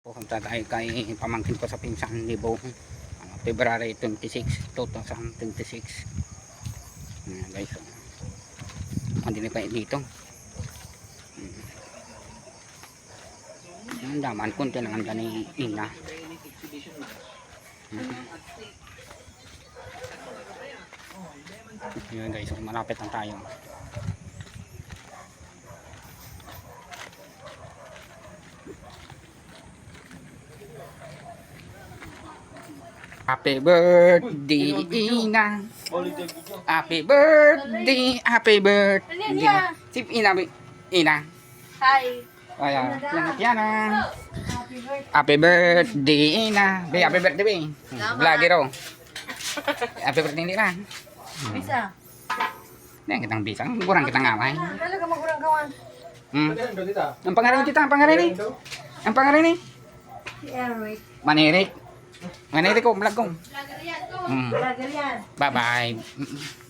Pupunta tayo kay pamangkin ko sa Pinsan Libo. February 26, 2026. Ayan guys. Andito na tayo dito. Ang daman, kunti lang ang ni Ina. Ayan guys, malapit lang tayo. Happy birthday, Ina. Happy birthday, happy birthday. Si Ina, Ina. Hi. Ayan, yan. Happy birthday, Ina. Be, happy birthday, be. Vlogger, oh. Happy birthday, Ina. Bisa. Yan, kitang bisang. Kurang kitang ngaway. Talaga magurang gawan. Ang pangalan kita, ang pangalan ni? Ang pangalan ni? Si Eric. Manirik. Manirik ko, vlog ko. Vlogger yan. Bye-bye.